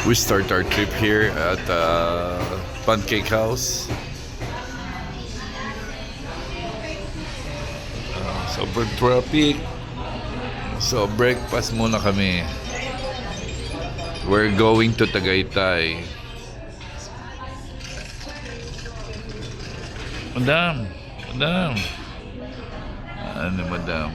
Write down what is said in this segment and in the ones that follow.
We start our trip here at Pancake House. Sobrang traffic. So breakfast muna kami. We're going to Tagaytay. Madam. Ano, madam?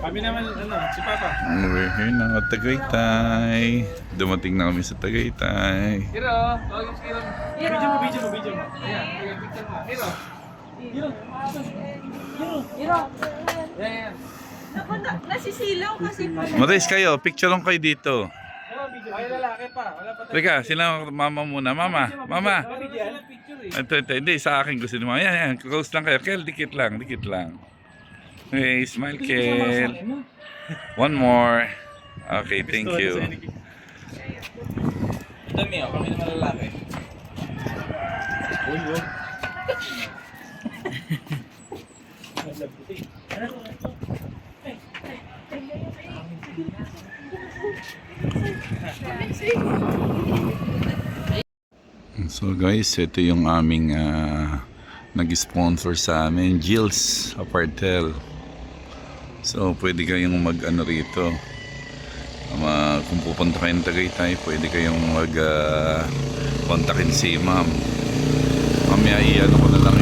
Kami naman, si Papa. We're here na at Tagaytay. Dumating na kami sa Tagaytay. Hiro, tawagin si Hiro. Video mo. Ayan, picture mo. Hiro. Ayan. Naku, nasisilaw kasi po. Maris kayo, picture lang kayo dito. Ay, lalaki pa. Wala pa tayo. Teka, sila mama muna. Mama. Picture eh. Ito, hindi, sa akin gusto nyo. Yan, close lang kayo. Kel, dikit lang. Hey, smile, Kel. One more. Okay, thank you. Ito, Mio. Kami naman lalaki. Uy. So guys, ito yung aming nag-sponsor sa amin, Jill's Apartel. So pwede kayong mag-ano rito. Kung pupunta kayo ng Tagaytay, pwede kayong kontakin si ma'am. Mamaya i-ano ko na lang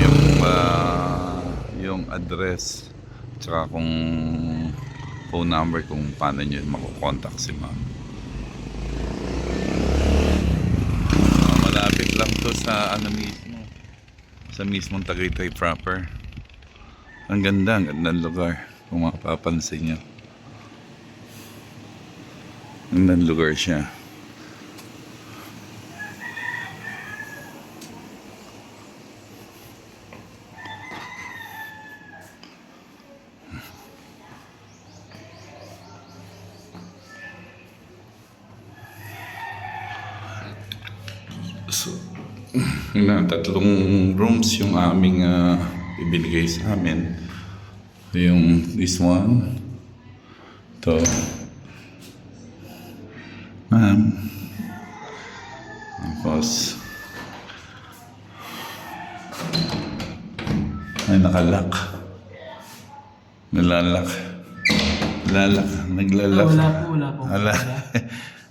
yung address tsaka kung phone number kung paano nyo makukontak si ma'am. Malapit lang to sa ano mismo, sa mismong Tagaytay proper. Ang gandang lugar kung mapapansin nyo. Ang gandang lugar siya. So, tatlong rooms yung aming ibinigay sa amin. Yung this one, to ma'am, tapos ay naglalak. Wala po.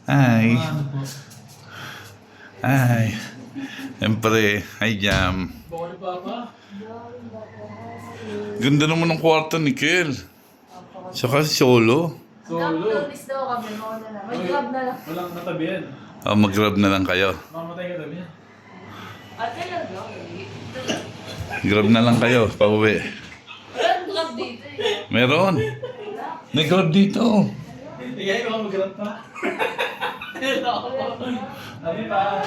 Ay. Ano po? Ay. Siyempre, hi Jam. Baka ni Papa? Ganda naman ng kwarto ni Kel. Saka solo. Lockdown daw kami. Mag-grab na lang. Walang katabihan. Mag-grab na lang kayo. Mamatay ka tabi niya. Ate lang daw. Grab na lang kayo, pauwi. Walang grab dito eh. Meron. May grab dito. Tigay ko mag-grab pa. Sabi pa.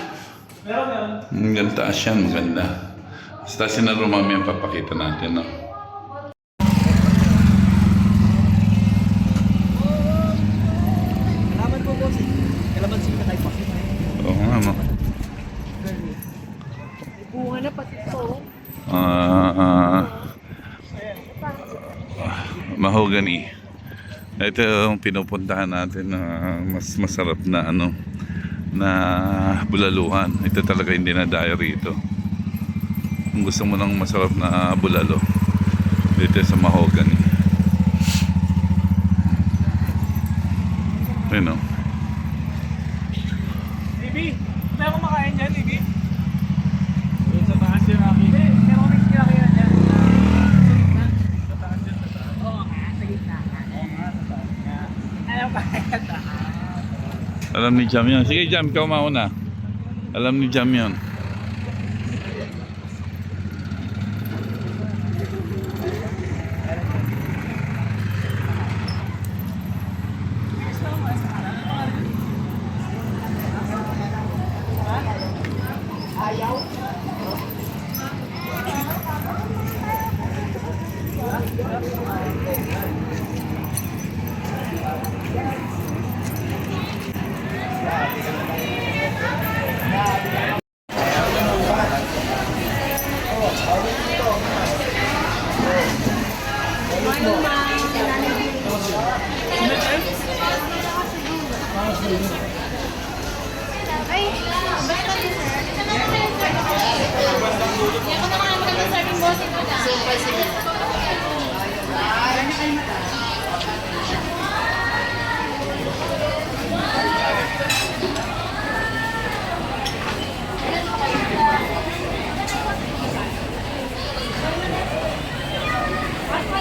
Meron. Ang ganda siya, maganda. Basta sinaro mami ang papakita natin, no? Kalaman po po si. Kalaman si Katay pa. Oo nga, no? Bunga na pati ito. Mahogany. Ito yung pinupuntahan natin na mas masarap na na bulaluhan. Ito talaga hindi na daya rito. Kung gusto mo ng masarap na bulalo, dito sa Mahogany. Ayun, no? Bibi, may akong makain dyan, Bibi. Doon sa taas yung akin. Meron kami kinakain dyan. Sa taas yun, sa taas. Oo nga, sa gitna. Oo nga, sa taas nga. Ayaw pa kaya taas. Alam ni Jam yun. Sige Jam, ikaw mauna. Alam ni Jam yun. Sumpay sila.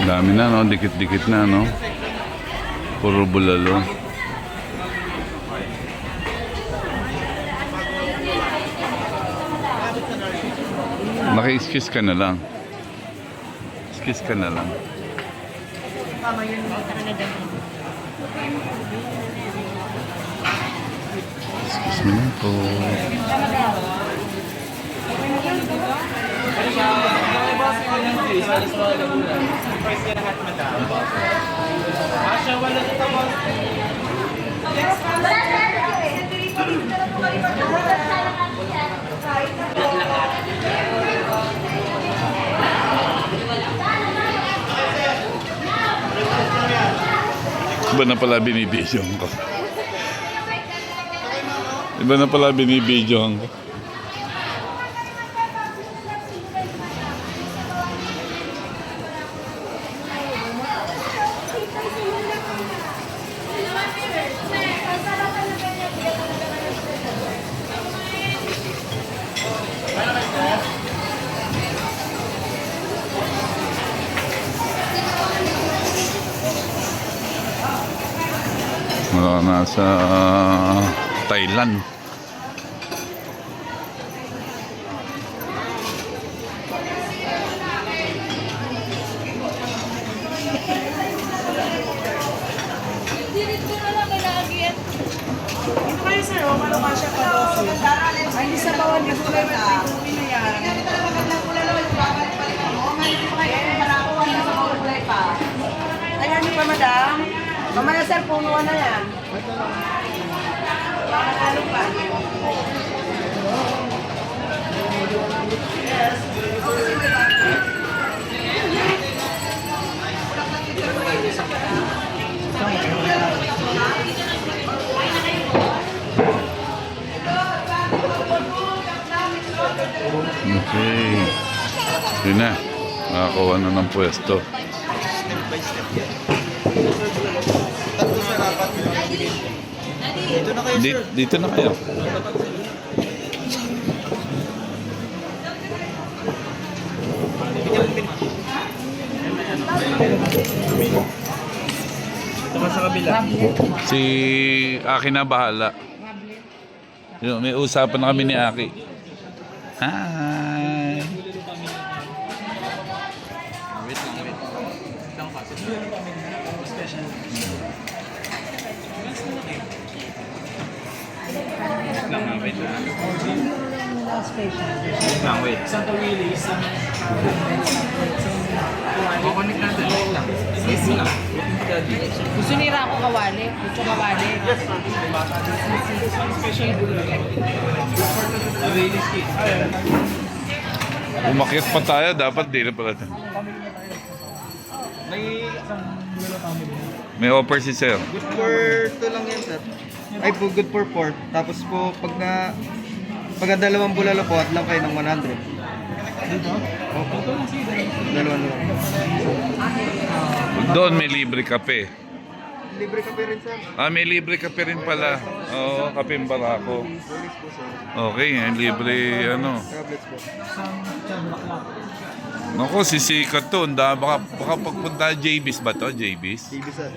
Dami na, no? Dikit-dikit na, no? Puro bulalo. Maki-excuse ka na lang. Excuse ka na lang. Excuse me na po. Iba na pala binibidyohan ko. Iba na pala binibidyohan ko. Nasa Thailand. Ito kayo sir, o ano ka siya pa doon? Ay, hindi sa bawal yung kulay na yan. Ayan niyo pa madam. Mamaya sir, punuan na yan. Ano pa? Okay. Yun na. Makakuha na ng pwesto. Dito na kayo. Sa kabila. Si Aki na bahala. Yun, may usapan na kami ni Aki. Hi! Wait. Santa Willie, isang... Kukunik natin. Wait lang. Easy lang. Gusto nira ako kawali. Gusto kawali. Yes, sir. Special gulay. Willie ski. Umakyat pa tayo, dapat di na pala. May isang gulay family. May offer si Sir. Good for 2 lang yan, sir. Ay po, good for 4. Tapos po, pagka dalawang bulalo po, at lang kayo ng 100. Dito? Opo. Ito lang siya. Dalawang lang. Doon may libre kape. Libre ka pa rin, sir. May libre kape rin pala. Oo, kapeng barako. Police po, sir. Okay, libre ano. Tablets po. Isang bulaklak. Naku, sisikat to. Baka pagpunta JB's ba to? JB's? TV, sir.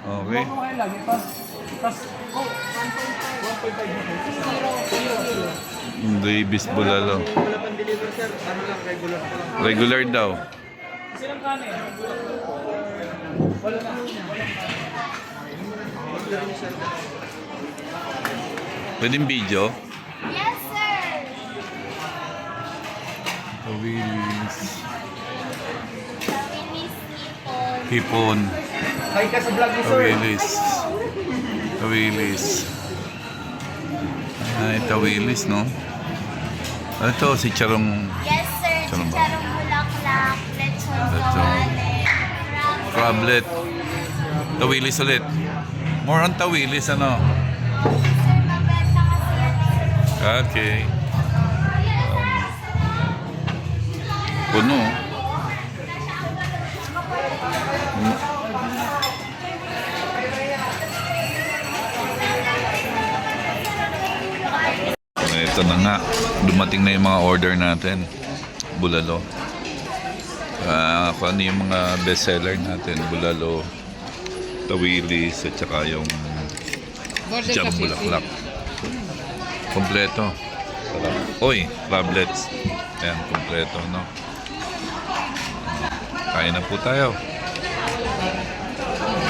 Okay. Ano kayo lagi pa? Tapos, 1.5 na po. JB's bulalo. Wala pang deliver, sir. Ano lang, regular po lang. Regular daw. Silang kanin? Wala na. Order niyo, sir. Pwedeng video? Yes, sir! Tawilis. Tawilis nipon. Hipon. Hi ka sa vlog ni sir. Tawilis. Tawilis. Ay, tawilis, no? Ito, si Charong Yes, sir. Charong ba? Chicharong bulaklak. Lechon Lechon. kawali. Crablet. Tawilis ulit. More on tawilis, ano? Sir, mabenta kasi yan. Okay. Puno. Ito na nga. Dumating na yung mga order natin. Bulalo. Kung ano yung mga bestseller natin. Bulalo, tawilis, at saka yung Border jam Pacific. bulaklak. Kompleto. Sarap. Uy, rablets. Ayan, kompleto, no? Kain na po tayo.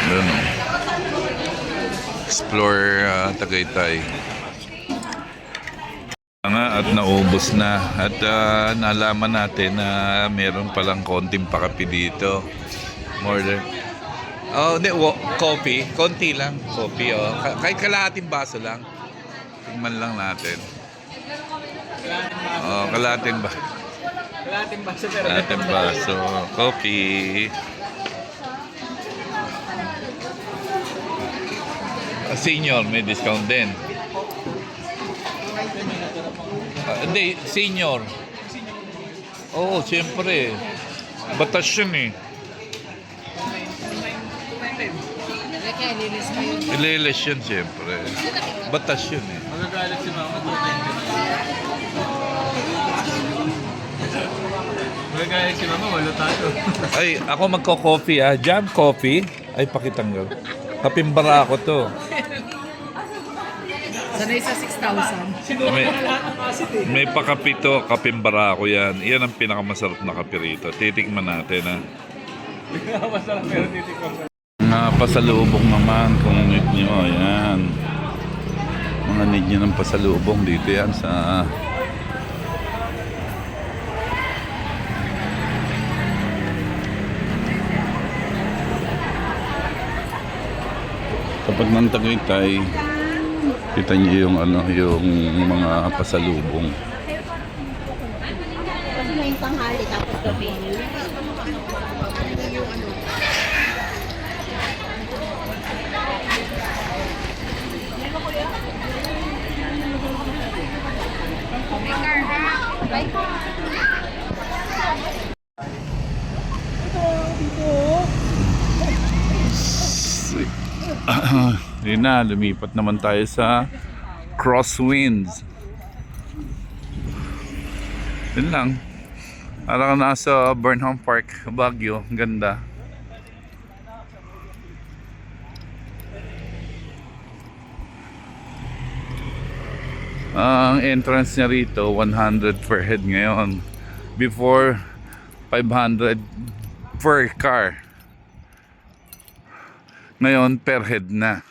Ayan, no? Explore Tagaytay. Nga, at naubos na. At nalaman natin na meron palang konting pakapi dito. More than... Oh, hindi, coffee. Konti lang. Coffee, oh. Kahit kalahating baso lang. Tingnan lang natin. Oh, kalahating ba? Kalating baso pero Kalahating baso. Coffee. Senior, may discount din. Hindi, senior. Oo, siyempre. Batas yun eh. Kaya lilis pa yun. Ililis yun siyempre. Batas yun eh. magagalit si mama. Magagalit si mama, wala tayo. Ay, ako magko-coffee ah. Jam coffee. Ay, pakitanggal. Kapimbara ako to. Sanay sa 6,000. May pakapito, kapimbara ako yan. Yan ang pinakamasarap na kape rito. Titikman natin ha. Masarap pero titikman ko. Mga pasalubong naman kung need nyo. Ayan. Mga need nyo ng pasalubong dito yan sa... Kapag ng Tagaytay, kita niyo yung ano, yung mga pasalubong. Kasi may tanghali tapos gabi. Yun na, lumipat naman tayo sa Crosswinds. Yun lang. Parang nasa Burnham Park, Baguio. Ganda. Ang entrance niya rito, 100 per head ngayon. Before, 500 per car. Ngayon, per head na.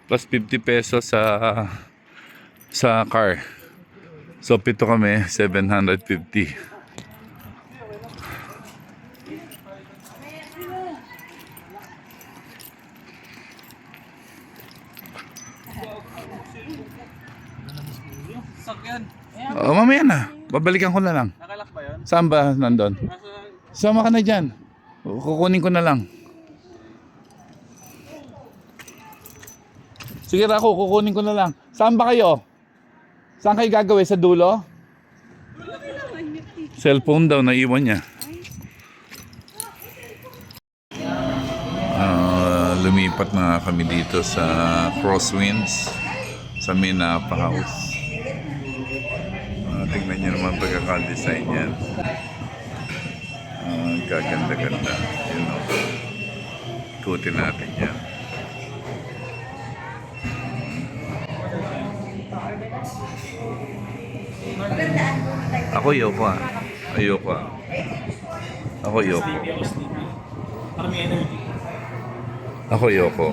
Plus 50 pesos sa car. So, pito kami, 750. Sakyan. Oh, mamaya na. Babalikan ko na lang. Nakalak ba yun? Saan ba nandun? Nasa... Sama ka na dyan. Kukunin ko na lang. Sige Rako, kukunin ko na lang. Saan ba kayo? Saan kayo gagawin? Sa dulo? Cellphone daw, naiwan niya. Lumipat na kami dito sa Crosswinds, sa Minapa House. Tingnan niyo naman pagkaka-design yan. Gaganda-ganda. Yun o. Ikutin natin yan. Ako ayoko ah. Ayoko ah. Ako ayoko. Para may energy. Ako ayoko.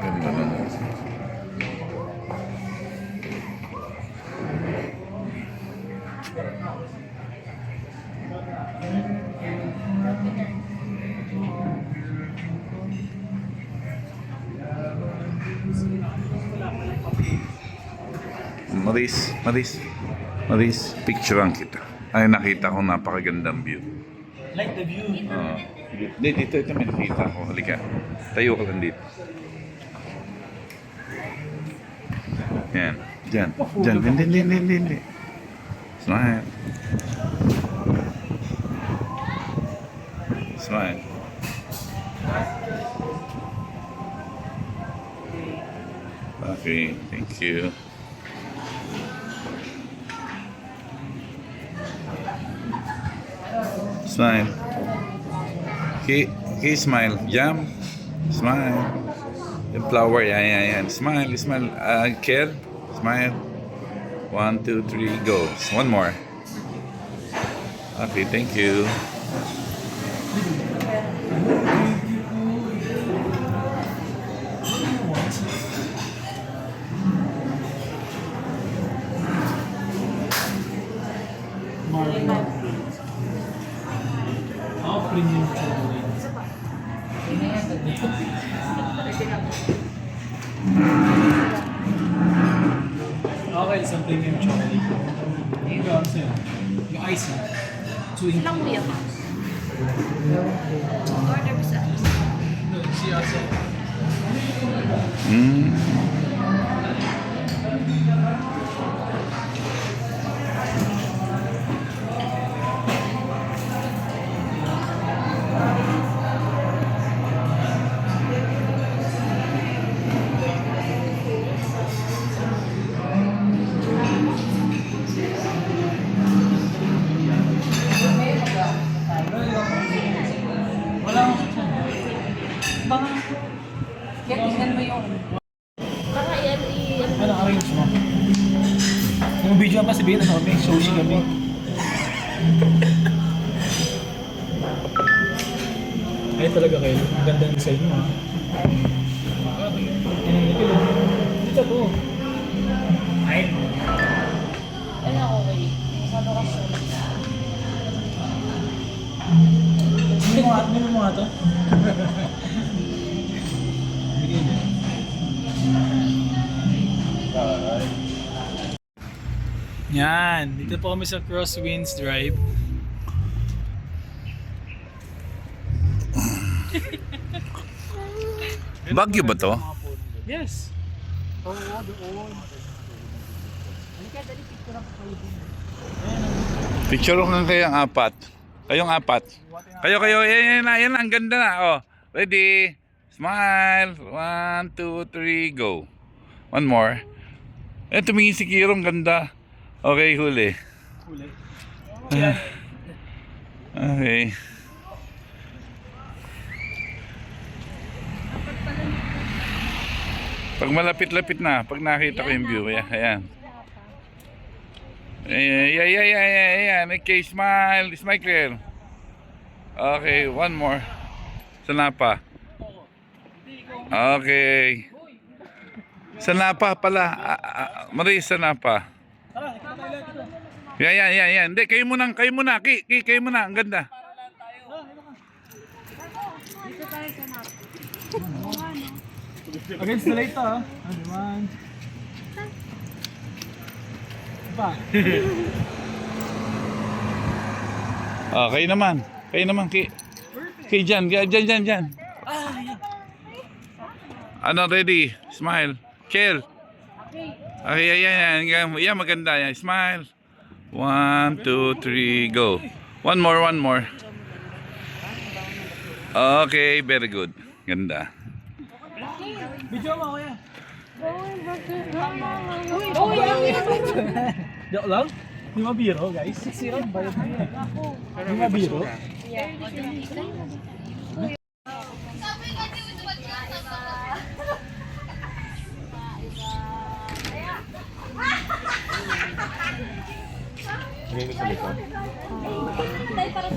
Ganda naman. Maris, picturean kita. Ay, nakita ko napakagandang view. Like the view. Dito may nakita ko. Halika. Tayo ka lang dito. Yan. Diyan. Hindi. Smile. Okay, thank you. Smile. Okay, smile. Jump. Smile. Yung flower, yan. Smile, smile. Care. Smile. 1, 2, 3, go. One more. Okay, thank you. Premium chocolate. Okay, isang premium chocolate. Ito, ano sa'yo? Yung ice na. Sweet. Ilang kuya ka? Order ko sa No, si Asa. Mm. Wala akong Baka, yan, tingnan mo yung... Baka yan ano, arrange mo. Yung video pa sabihin, ano, may sushi kami. Ay talaga kayo. Ang ganda ng design mo, ha? Ito po. Ay. Ano, okay. Masyado ka sure. Hindi mo nga to? Bigyan niya. Yan. Dito po kami sa Crosswinds Drive. Baguio ba to? Yes. Picture ko lang kayong apat. Kayong apat. Kayo. Yan, ang ganda na. Oh, ready? Smile. 1, 2, 3, go. One more. Tumingin si Kirong, ganda. Okay, huli. Huli. Okay. Pag malapit-lapit na, pag nakita ko yung view, ayan. Ayan. Okay, smile. Smile clear. Okay, one more. Sana pa. Okay. Sana pa pala. Maris, sana pa. Tara, ikaw tayo dito. Yan. Hindi, kayo muna. Kayo muna. Ang ganda. Against the light to, ha? Ano naman? Pa. Kayo naman. Kayo dyan. Ano, ready? Smile. Chill. Okay, yan. Yan, maganda yan. Smile. 1, 2, 3, go. One more. Okay, very good. Ganda. Video mo, kuya. Uy, Joke lang? Di mabiro, guys. Sirap ba yun? Di mabiro?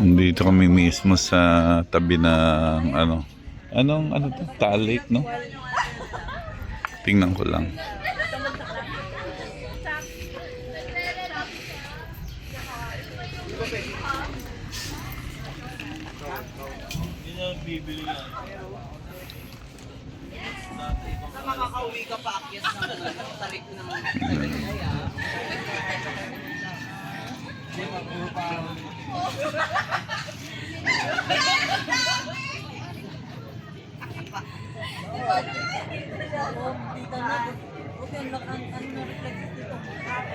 Dito kami mismo sa tabi ng ano to? Taal Lake, no? Tingnan ko lang. makakauwi ka pa akyat ng tarik ng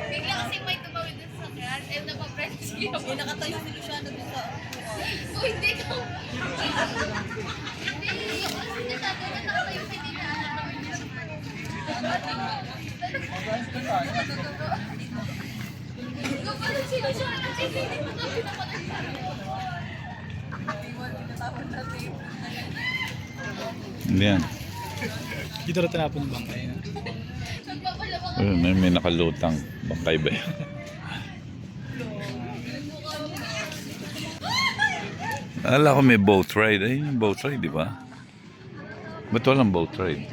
Bigla kasi may tumawid dun sa kran, eh napapress siya. nakatayo si Luciano dun sa... So hindi ko. Hindi, yung kasi sinasabi na nakatayo si Tina. Hindi yan. Dito na tinapon yung bangkay na. Ayun, may nakalutang. Bangkay ba yan? Akala ko may boat ride. Ay, yung boat ride, di ba? Ba't walang boat ride?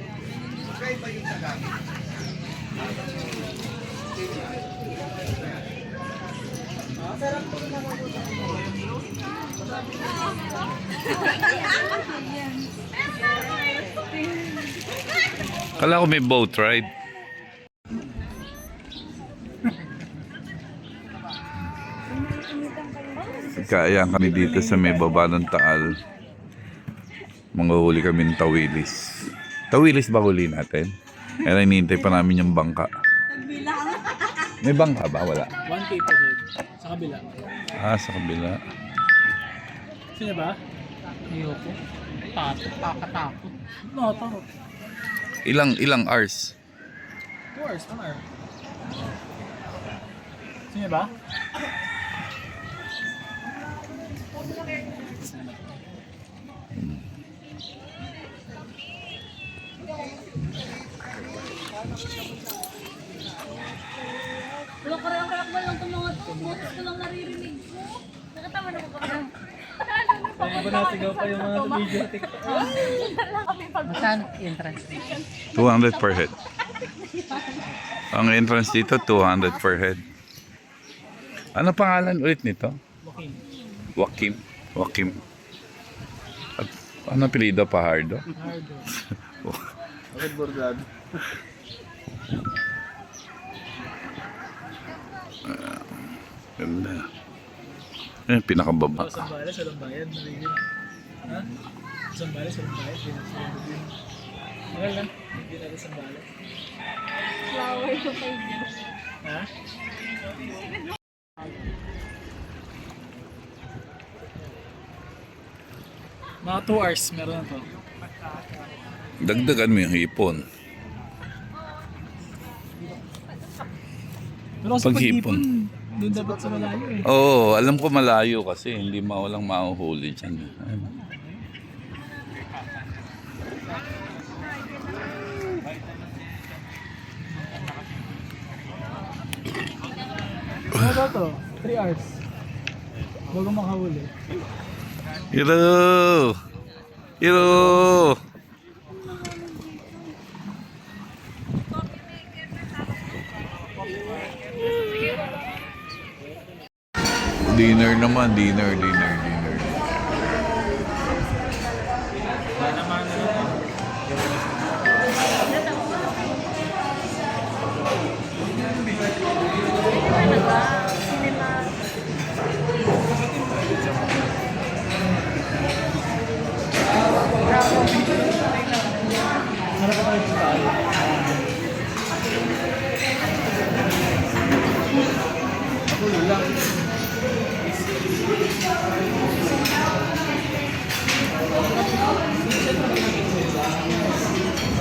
Akala ko may boat ride. Kaya kami dito sa may baba ng Taal. Manguhuli kami ng tawilis. Tawilis ba huli natin? Kaya hinihintay pa namin yung bangka. May bangka ba? Wala. 1K per head. Sa kabila. Ah, sa kabila. Sino ba? Ayoko. Kakatakot. Nakatakot. Ilang hours? 2 hours, 1 hour. Sino ba? Wala karak-karak ba lang itong mga to? Boses ko lang naririnig ko. Nakatawa na ko kami. Kaya ba nasigaw pa yung mga video TikTok? Magkano entrance fee? 200 per head. Ang entrance dito, 200 per head. Ano pangalan ulit nito? Joaquin. Joaquim. At ano apelido? Pahardo? Hardo. Bakit bordado? Ganda. Ayan, pinakababa. Sa Zambales, walang bayad. Nalingin. Ha? Sa Zambales, walang bayad. Mahal lang. Hindi natin sa Zambales. Flower to 5 years. Ha? Mga 2 hours meron na to. Dagdagan mo yung hipon. Pero sa Paghipon. paghipon, doon dapat sa malayo eh. Oo, alam ko malayo kasi hindi walang mahuhuli dyan. Ayun. Ano ba to? 3 hours. Bago makahuli. Hiro! Hiro! Dinner naman, dinner.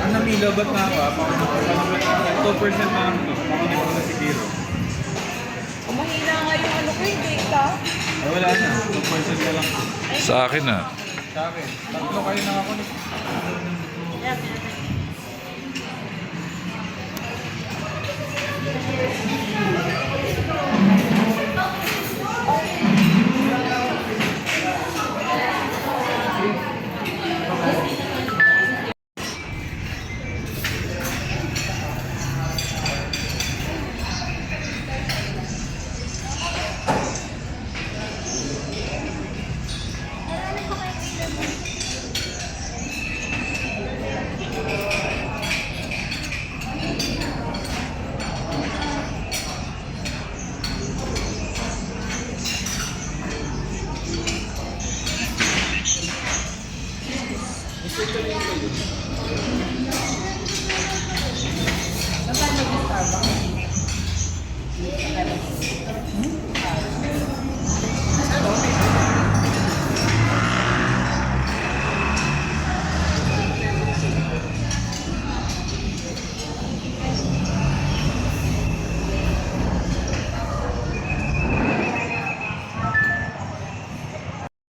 Ang namilobat na ako ah. 2% na ako. Pakinig ko na si Kiro. Kumahina nga yung ano ko yung data. Ay, wala na. 2% na lang. Sa akin na. Sa akin. 3 kayo nakakunik.